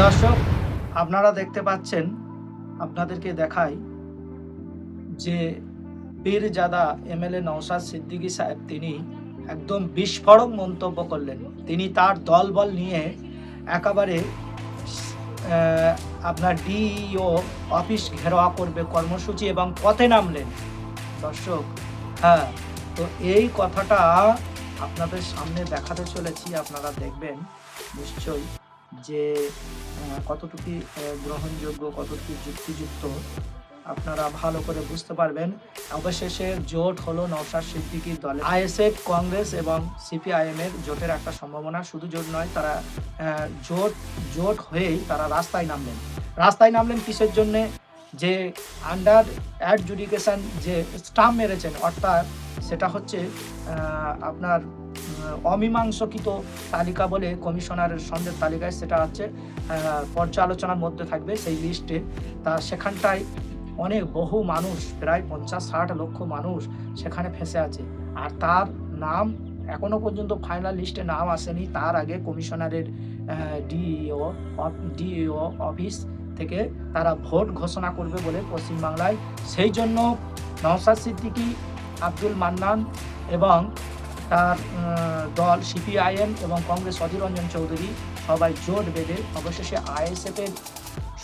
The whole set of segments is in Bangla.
দর্শক, আপনারা দেখতে পাচ্ছেন, আপনাদেরকে দেখাই যে পীরজাদা এমএলএ নওশাদ সিদ্দিকী সাহেব তিনি একদম বিস্ফোরক মন্তব্য করলেন। তিনি তার দলবল নিয়ে একেবারে আপনার ডিইও অফিস ঘেরাও করবে কর্মসূচি এবং পথে নামলেন। দর্শক, হ্যাঁ, তো এই কথাটা আপনাদের সামনে দেখাতে চলেছি, আপনারা দেখবেন নিশ্চয়ই যে কতটুকু গ্রহণযোগ্য, কতটুকু যুক্তিযুক্ত আপনারা ভালো করে বুঝতে পারবেন। অবশেষে জোট হলো নওশাদ সিদ্দিকীর দলে। আইএসএফ, কংগ্রেস এবং সিপিআইএম এর জোটের একটা সম্ভাবনা, শুধু জোট নয়, তারা জোট হয়েই তারা রাস্তায় নামলেন কিসের জন্যে? যে আন্ডার অ্যাডজুডিকেশন যে স্টাম্প মেরেছেন, অর্থাৎ সেটা হচ্ছে আপনার অমীমাংসকৃত তালিকা বলে কমিশনারের সন্দেহ তালিকায়, সেটা হচ্ছে পর্যালোচনার মধ্যে থাকবে সেই লিস্টে। তা সেখানটায় অনেক বহু মানুষ, প্রায় 50-60 লক্ষ মানুষ সেখানে ফেঁসে আছে, আর তার নাম এখনো পর্যন্ত ফাইনাল লিস্টে নাম আসেনি। তার আগে কমিশনারের ডিইও অফিস থেকে তারা ভোট ঘোষণা করবে বলে পশ্চিমবাংলায়। সেই জন্য নওশাদ সিদ্দিকী, আব্দুল মান্নান এবং তার দল সিপিআইএম এবং কংগ্রেস অধীর রঞ্জন চৌধুরী সবাই জোট বেঁধে অবশেষে আইএসএফের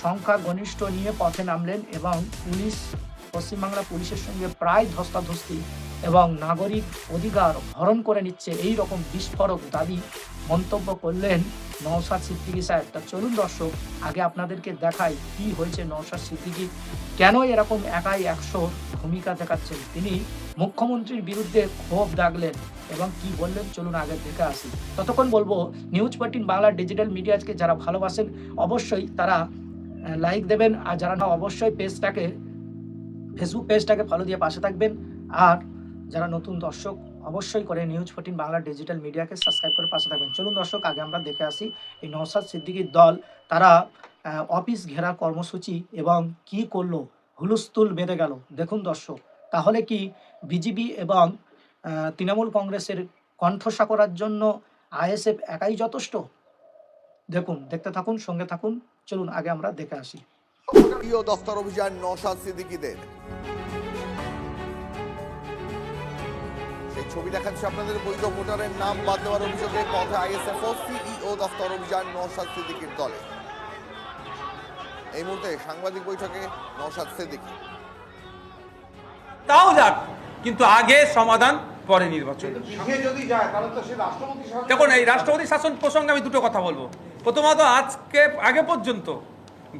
সংখ্যা গনিষ্ঠ নিয়ে পথে নামলেন এবং পশ্চিমবাংলা পুলিশের সঙ্গে প্রায় ধস্তাধস্তি এবং নাগরিক অধিকার হরণ করে নিচ্ছে, এই রকম বিস্ফোরক দাবি মন্তব্য করলেন নওশাদ সিদ্দিকী সাহেব। তা চলুন দর্শক, আগে আপনাদেরকে দেখাই কি হয়েছে নওশাদ সিদ্দিকী, কেন এরকম একাই 100 ভূমিকা দেখাচ্ছেন। তিনি মুখ্যমন্ত্রীর বিরুদ্ধে ক্ষোভ দাগলেন এবং কি বললেন, চলুন আগে দেখে আসি। ততক্ষণ বলবো, নিউজ 14 বাংলা ডিজিটাল মিডিয়াকে যারা ভালোবাসেন অবশ্যই তারা লাইক দেবেন, আর যারা না অবশ্যই ফেসবুক পেজটাকে ফলো দিয়ে পাশে থাকবেন, আর যারা নতুন দর্শক অবশ্যই করে নিউজ 14 বাংলা ডিজিটাল মিডিয়াকে সাবস্ক্রাইব করে পাশে থাকবেন। চলুন দর্শক, আগে আমরা দেখে আসি এই নওশাদ সিদ্দিকীর দল তারা অফিস ঘেরা কর্মসূচি এবং কি করলো, হুলস্থুল বেঁধে গেল। দেখুন দর্শক, তাহলে কি বিজেপি এবং তৃণমূল কংগ্রেসের কণ্ঠসা করার জন্য আইএসএফ একাই যথেষ্ট? দেখুন, দেখতে থাকুন, সঙ্গে থাকুন। চলুন আগে আমরা দেখে আসি। দফতর অভিযান নওশাদ সিদ্দিকীদের, সেই ছবি দেখাচ্ছে আপনাদের। বৈধ ভোটারের নাম বাদ দেওয়ার অভিযোগে পথে আইএসএফ ও সিইও দফতর অভিযান নওশাদ সিদ্দিকীর দলে। এই মুহূর্তে সাংবাদিক বৈঠকে নওশাদ সিদ্দিকী। তাও যাক, কিন্তু আগে সমাধান, পরে নির্বাচন। দেখুন, এই রাষ্ট্রপতি শাসন প্রসঙ্গে আমি দুটো কথা বলবো। প্রথমত, আগে পর্যন্ত,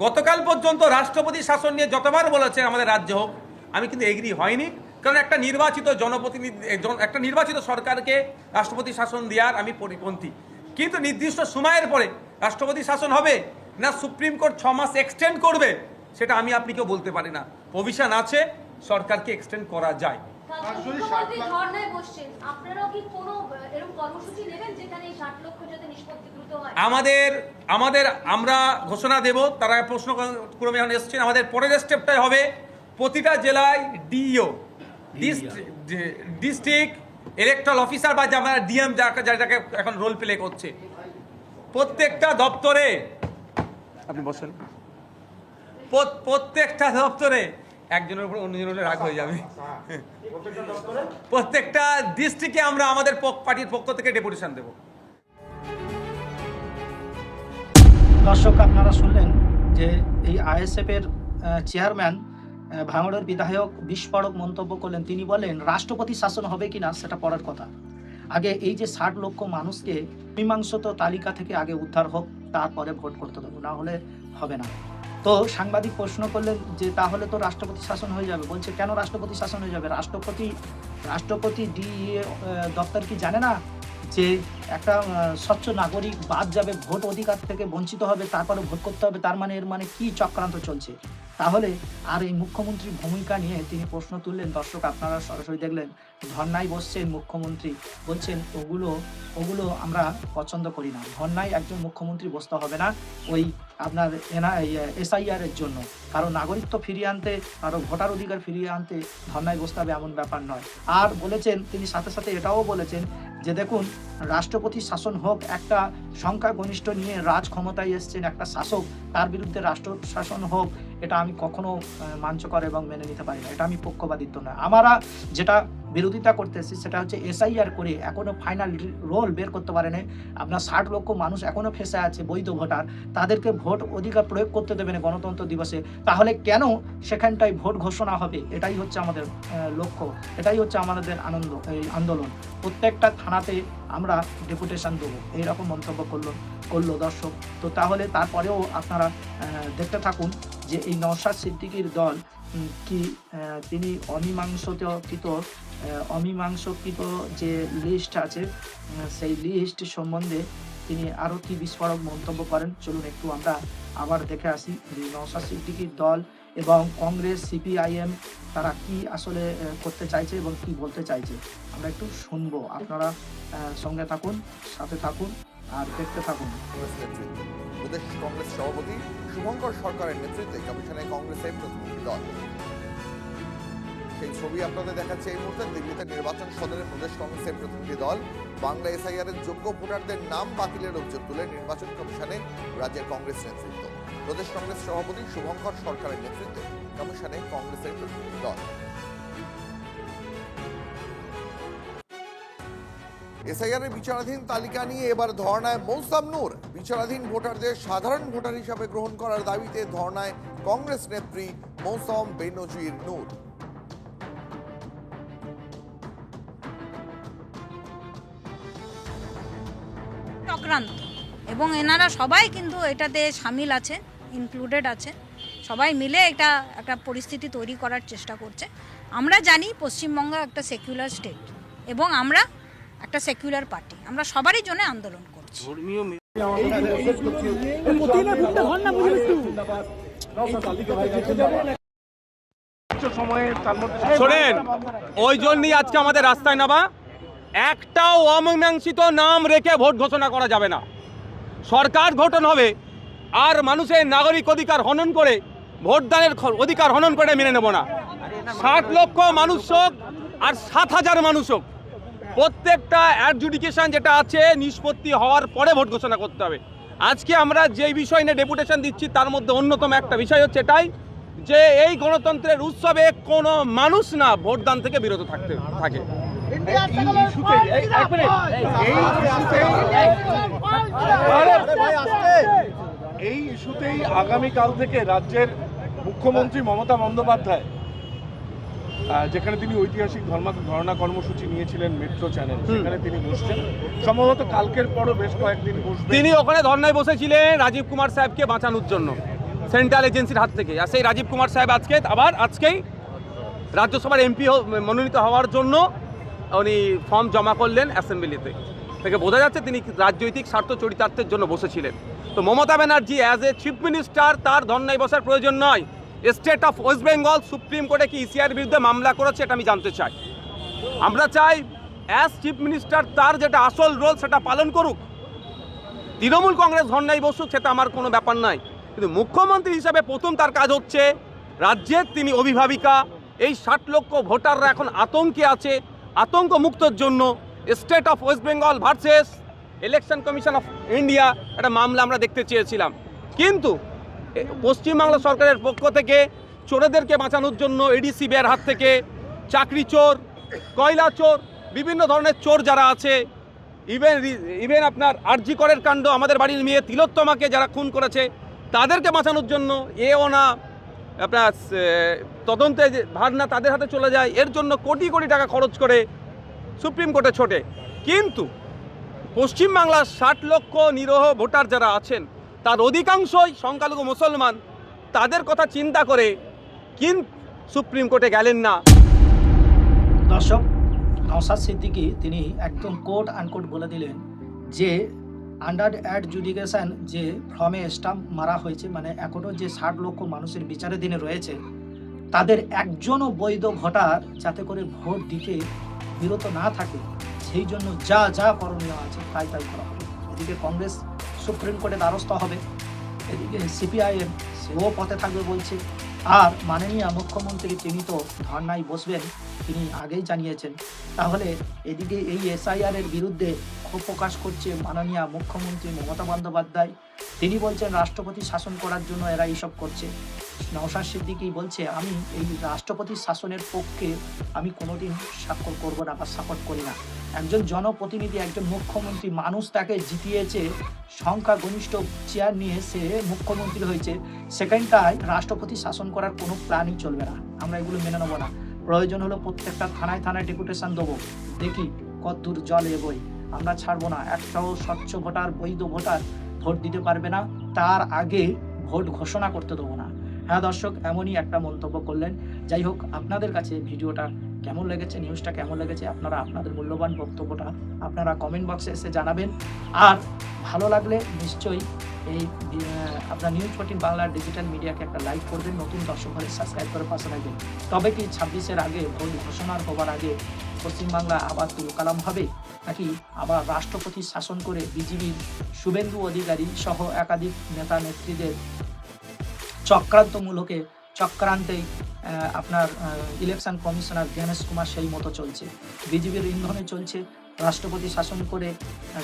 গতকাল পর্যন্ত রাষ্ট্রপতি শাসন নিয়ে যতবার বলেছে আমাদের রাজ্য হোক, আমি কিন্তু এগ্রি হয়নি। কারণ একটা নির্বাচিত সরকারকে রাষ্ট্রপতি শাসন দেওয়ার আমি পরিপন্থী। কিন্তু নির্দিষ্ট সময়ের পরে রাষ্ট্রপতি শাসন হবে না সুপ্রিম কোর্ট 6 মাস এক্সটেন্ড করবে, সেটা আমি আপনি কেউ বলতে পারি না। প্রভিশন আছে, সরকারকে এক্সটেন্ড করা যায়। আমরা ঘোষণা দেব, তারা প্রশ্ন ক্রমে এখন এসছেন। আমাদের পরের স্টেপটাই হবে প্রতিটা জেলায় ডিইও, ডিস্ট্রিক্ট ইলেকট্রাল অফিসার বা আমরা ডিএম যাকে এখন রোল প্লে করছে, প্রত্যেকটা দপ্তরে, আপনি বসেন, প্রত্যেকটা দপ্তরে একজনের উপর অন্যজনের রাগ হয়ে যাবে। প্রত্যেকটা ডিস্ট্রিক্টে আমরা আমাদের পার্টির পক্ষ থেকে ডেপুটেশন দেব। দর্শক, আপনারা শুনলেন যে এই আইএসএফ এর চেয়ারম্যান ভাঙড়ের বিধায়ক বিস্ফোরক মন্তব্য করলেন। তিনি বলেন রাষ্ট্রপতি শাসন হবে কিনা সেটা পরের কথা, আগে এই যে 60 লক্ষ মানুষকে মীমাংসিত তালিকা থেকে আগে উদ্ধার হোক, তারপরে ভোট করতে দেবো, না হলে হবে না। তো সাংবাদিক প্রশ্ন করলেন যে তাহলে তো রাষ্ট্রপতি শাসন হয়ে যাবে। বলছে কেন রাষ্ট্রপতি শাসন হয়ে যাবে? রাষ্ট্রপতি ডিইও দপ্তর কি জানে না যে একটা স্বচ্ছ নাগরিক বাদ যাবে, ভোট অধিকার থেকে বঞ্চিত হবে, তারপরে ভোট করতে হবে? তার মানে এর মানে কি চক্রান্ত চলছে? তাহলে আর এই মুখ্যমন্ত্রীর ভূমিকা নিয়ে তিনি প্রশ্ন তুললেন। দর্শক, আপনারা সরাসরি দেখলেন, ধর্নায় বসছেন মুখ্যমন্ত্রী, বলছেন ওগুলো আমরা পছন্দ করি না। ধর্নায় একজন মুখ্যমন্ত্রী বসতে হবে না ওই আপনার এসআইআর এর জন্য, কারো নাগরিকত্ব ফিরিয়ে আনতে, কারো ভোটার অধিকার ফিরিয়ে আনতে ধর্নায় বসতে হবে এমন ব্যাপার নয়। আর বলেছেন তিনি, সাথে সাথে এটাও বলেছেন যে দেখুন রাষ্ট্রপতি শাসন হোক, একটা সংখ্যাগরিষ্ঠ নিয়ে রাজ ক্ষমতায় এসছেন একটা শাসক, তার বিরুদ্ধে রাষ্ট্র শাসন হোক, এটা আমি কখনো মাঞ্চকর এবং মেনে নিতে পারি না। এটা আমি পক্ষপাতিত্ব নয়। আমরা যেটা বিরোধিতা করতেছি সেটা হচ্ছে এসআইআর করে এখনো ফাইনাল রোল বের করতে পারেনি। আপনার 60 লক্ষ মানুষ এখনো ফেসে আছে বৈধ ভোটার, তাদেরকে ভোট অধিকার প্রয়োগ করতে দেবে না গণতন্ত্র দিবসে। তাহলে কেন সেখানটায় ভোট ঘোষণা হবে? এটাই হচ্ছে আমাদের লক্ষ্য, এটাই হচ্ছে আমাদের আন্দোলন। প্রত্যেকটা থানাতে আমরা ডেপুটেশন দেবো, এইরকম মন্তব্য করলো দর্শক। তো তাহলে তারপরেও আপনারা দেখতে থাকুন যে এই নওশাদ সিদ্দিকীর দল কি তিনি অমীমাংসকৃত যে লিস্ট আছে সেই লিস্ট সম্বন্ধে তিনি আরও কি বিস্ফোরক মন্তব্য করেন। চলুন একটু আমরা আবার দেখে আসি যে নওশাদ সিদ্দিকীর দল এবং কংগ্রেস সিপিআইএম তারা কি আসলে করতে চাইছে এবং কি বলতে চাইছে আমরা একটু শুনবো। আপনারা সঙ্গে থাকুন, সাথে থাকুন আর দেখতে থাকুন। প্রদেশ কংগ্রেস সভাপতি শুভঙ্কর সরকারের নেতৃত্বে কমিশনে কংগ্রেসের প্রতিনিধি দল। সেই ছবি আপনাদের দেখাচ্ছে এই মুহূর্তে। দিল্লিতে নির্বাচন সদরে প্রদেশ কংগ্রেসের প্রতিনিধি দল বাংলা এসআইআর এর যোগ্য ভোটারদের নাম বাতিলের অভিযোগ তুলে নির্বাচন কমিশনে রাজ্যের কংগ্রেস নেতৃত্ব। প্রদেশ কংগ্রেস সভাপতি শুভঙ্কর সরকারের নেতৃত্বে কমিশনে কংগ্রেসের প্রতিনিধি দল। এসআইআর এর বিচারাধীন তালিকা নিয়ে এবার ধর্নায় মৌসাম নূর। বিচারাধীন ভোটারদের সাধারণ ভোটার হিসাবে গ্রহণ করার দাবিতে ধর্নায় কংগ্রেস নেত্রী মৌসাম বেনজির নূর। চক্রান্ত এবং এনারা সবাই কিন্তু এটাতে সামিল আছেন, ইনক্লুডেড আছেন। সবাই মিলে এটা একটা পরিস্থিতি তৈরি করার চেষ্টা করছে। আমরা জানি পশ্চিমবঙ্গ একটা সেকুলার স্টেট এবং আমরা একটা সেকুলার পার্টি, আমরা সবারই জন্য আন্দোলন করছি। শোনেন, ওই জন্যই আজকে আমাদের রাস্তায় নামা। একটাও অমীমাংসিত নাম রেখে ভোট ঘোষণা করা যাবে না। সরকার গঠন হবে আর মানুষের নাগরিক অধিকার হনন করে ভোটদানের অধিকার হনন করে মেনে নেব না। 60 লক্ষ মানুষ হোক আর 7,000 মানুষ হোক, প্রত্যেকটা অ্যাডজুডিকেশন যেটা আছে নিষ্পত্তি হওয়ার পরে ভোট ঘোষণা করতে হবে। আজকে আমরা যেই বিষয় নিয়ে ডেপুটেশন দিচ্ছি তার মধ্যে অন্যতম একটা বিষয় হচ্ছে এটাই যে এই গণতন্ত্রের উৎসবে কোনো মানুষ না ভোটদান থেকে বিরত থাকে। এই ইস্যুতেই আগামীকাল থেকে রাজ্যের মুখ্যমন্ত্রী মমতা বন্দ্যোপাধ্যায়, যেখানে তিনি ঐতিহাসিক ধর্ণা কর্মসূচি নিয়েছিলেন মেট্রো চ্যানেল, সেখানে তিনি বসছেন। সম্ভবত কালকের পরও বেশ কয়েকদিন বসবেন। তিনি ওখানে ধর্ণায় বসেছিলেন রাজীব কুমার সাহেবকে বাঁচানোর জন্য সেন্ট্রাল এজেন্সির হাত থেকে। আর সেই রাজীব কুমার সাহেব আজকেই রাজ্যসভার এমপি মনোনীত হওয়ার জন্য উনি ফর্ম জমা করলেন অ্যাসেম্বলিতে। থেকে বোঝা যাচ্ছে তিনি রাজনৈতিক স্বার্থ চরিতার্থের জন্য বসেছিলেন। তো Mamata Banerjee as a chief minister তার ধর্নায় বসার প্রয়োজন নয়। State of West Bengal supreme কোর্টে কি ইসিআর বিরুদ্ধে মামলা করেছে এটা আমি জানতে চাই। আমরা চাই অ্যাজ চিফ মিনিস্টার তার যেটা আসল রোল সেটা পালন করুক। তৃণমূল কংগ্রেস ধর্নায় বসুক, সেটা আমার কোনো ব্যাপার নাই। কিন্তু মুখ্যমন্ত্রী হিসাবে প্রথম তার কাজ হচ্ছে রাজ্যের তিনি অভিভাবিকা। এই 60 লক্ষ ভোটাররা এখন আতঙ্কে আছে। আতঙ্ক মুক্তর জন্য state of West Bengal versus election commission of India একটা মামলা আমরা দেখতে চেয়েছিলাম। কিন্তু পশ্চিমবাংলা সরকারের পক্ষ থেকে চোরেদেরকে বাঁচানোর জন্য এডিসি বের হাত থেকে চাকরি চোর, কয়লা চোর, বিভিন্ন ধরনের চোর যারা আছে, ইভেন আপনার আরজি করের কাণ্ড, আমাদের বাড়ির মেয়ে তিলোত্তমাকে যারা খুন করেছে তাদেরকে বাঁচানোর জন্য এও না আপনার তদন্তে ভার না তাদের হাতে চলে যায়। এর জন্য কোটি কোটি টাকা খরচ করে সুপ্রিম কোর্টে ছোটে। কিন্তু পশ্চিমবাংলার 60 লক্ষ নিরীহ ভোটার যারা আছেন তার অধিকাংশই সংখ্যালঘু মুসলমান। তাদের কথা চিন্তা করে সুপ্রিম কোর্টে গেলেন না। দর্শক, নওশাদ সিদ্দিকী তিনি একদম কোট আনকোট বলে দিলেন যে আন্ডার অ্যাডজুডিকেশন যে ফর্মে স্টাম্প মারা হয়েছে, মানে এখনও যে 60 লক্ষ মানুষের বিচারাধীনে রয়েছে তাদের একজনও বৈধ ভোটার যাতে করে ভোট দিতে বিরত না থাকে, সেই জন্য যা করণীয় আছে তাই করা হবে। এদিকে কংগ্রেস সুপ্রিম কোর্টে দ্বারস্থ হবে এদিকে সিপিআইএম সেও পথে থাকবে বলছে। আর মাননীয় মুখ্যমন্ত্রী তিনি তো ধর্নায় বসবেন, তিনি আগেই জানিয়েছেন। তাহলে এদিকে এই এসআইআর এর বিরুদ্ধে ক্ষোভ প্রকাশ করছে মাননীয় মুখ্যমন্ত্রী মমতা বন্দ্যোপাধ্যায়। তিনি বলছেন রাষ্ট্রপতি শাসন করার জন্য এরা এইসব করছে। নওশাদ সিদ্দিকী বলছে আমি এই রাষ্ট্রপতি শাসনের পক্ষে আমি কোনোদিন স্বাক্ষর করব না বা সাপোর্ট করি না। একজন জনপ্রতিনিধি, একজন মুখ্যমন্ত্রী, মানুষ তাকে জিতিয়েছে, সংখ্যাগরিষ্ঠ চেয়ার নিয়ে সে মুখ্যমন্ত্রী হয়েছে, সেখানটায় রাষ্ট্রপতি শাসন করার কোনো প্ল্যানই চলবে না। আমরা এগুলো মেনে নেবো না। প্রয়োজন হলো প্রত্যেকটা থানায় থানায় ডেপুটেশন দেবো, দেখি কতদূর জল এগোয়। আমরা ছাড়বো না। একটাও স্বচ্ছ ভোটার, বৈধ ভোটার ভোট দিতে পারবে না, তার আগে ভোট ঘোষণা করতে দেবো না। হ্যাঁ দর্শক, এমনই একটা মন্তব্য করলেন। যাই হোক, আপনাদের কাছে ভিডিওটা কেমন লেগেছে, নিউজটা কেমন লেগেছে, আপনারা আপনাদের মূল্যবান বক্তব্যটা আপনারা কমেন্ট বক্সে এসে জানাবেন। আর ভালো লাগলে নিশ্চয়ই এই আপনার নিউজ 14 বাংলা ডিজিটাল মিডিয়াকে একটা লাইক করবেন, নতুন দর্শক হলে সাবস্ক্রাইব করে পাশে রাখবেন। তবে কি 26-এর আগে, ভোট ঘোষণার হবার আগে পশ্চিমবাংলা আবার তুলকালাম হবে, নাকি আবার রাষ্ট্রপতি শাসন করে বিজেপির শুভেন্দু অধিকারী সহ একাধিক নেতা নেত্রীদের চক্রান্তে আপনার ইলেকশন কমিশনার জ্ঞানেশ কুমার সেই মতো চলছে। বিজেপির ইন্ধনে চলছে। রাষ্ট্রপতি শাসন করে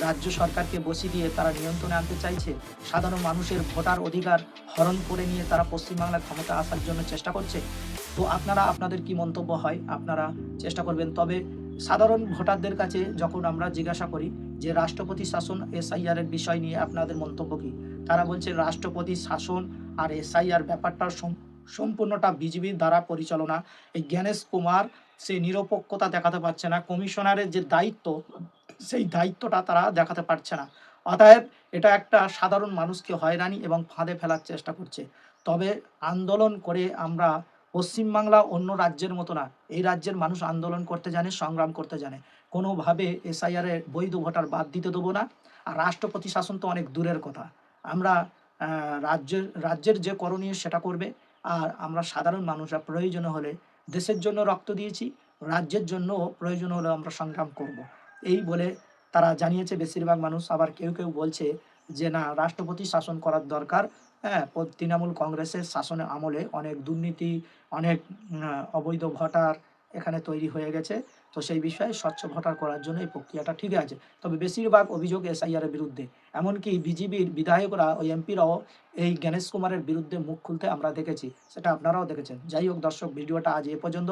রাজ্য সরকারকে বসিয়ে দিয়ে তারা নিয়ন্ত্রণে আনতে চাইছে। সাধারণ মানুষের ভোটার অধিকার হরণ করে নিয়ে তারা পশ্চিমবাংলার ক্ষমতা আসার জন্য চেষ্টা করছে। তো আপনারা আপনাদের কি মন্তব্য হয় আপনারা চেষ্টা করবেন। তবে সাধারণ ভোটারদের কাছে যখন আমরা জিজ্ঞাসা করি যে রাষ্ট্রপতি শাসন এসআইআর এর বিষয় নিয়ে আপনাদের মন্তব্য কি, তারা বলছে রাষ্ট্রপতি শাসন আর এসআইআর ব্যাপারটা সম্পূর্ণটা বিজেপির দ্বারা পরিচালনা। এই জ্ঞানেশ কুমার সে নিরপেক্ষতা দেখাতে পারছে না, কমিশনারের যে দায়িত্ব সেই দায়িত্বটা তারা দেখাতে পারছে না। অতএব এটা একটা সাধারণ মানুষকে হয়রানি এবং ফাঁদে ফেলার চেষ্টা করছে। তবে আন্দোলন করে আমরা পশ্চিমবাংলা অন্য রাজ্যের মতো না, এই রাজ্যের মানুষ আন্দোলন করতে জানে, সংগ্রাম করতে জানে। কোনোভাবে এসআইআর এর বৈধ ভোটার বাদ দিতে দেবো না। আর রাষ্ট্রপতি শাসন তো অনেক দূরের কথা। আমরা রাজ্যের যে করণীয় সেটা করবে। আর আমরা সাধারণ মানুষরা প্রয়োজন হলে দেশের জন্য রক্ত দিয়েছি, রাজ্যের জন্য প্রয়োজন হলে আমরা সংগ্রাম করব, এই বলে তারা জানিয়েছে বেশিরভাগ মানুষ। আবার কেউ কেউ বলছে যে না, রাষ্ট্রপতি শাসন করার দরকার। হ্যাঁ, তৃণমূল কংগ্রেসের শাসনের আমলে অনেক দুর্নীতি, অনেক অবৈধ ভোটার এখানে তৈরি হয়ে গেছে। তো সেই বিষয়ে স্বচ্ছ ভোটার করার জন্য এই প্রক্রিয়াটা ঠিক আছে। তবে বেশিরভাগ অভিযোগ এসআইআর এর বিরুদ্ধে। এমনকি বিজেপির বিধায়করা, ওই এমপিরাও এই জ্ঞানেশ কুমারের বিরুদ্ধে মুখ খুলতে আমরা দেখেছি, সেটা আপনারাও দেখেছেন। যাই হোক দর্শক, ভিডিওটা আজ এ পর্যন্ত।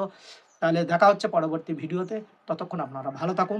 তাহলে দেখা হচ্ছে পরবর্তী ভিডিওতে। ততক্ষণ আপনারা ভালো থাকুন।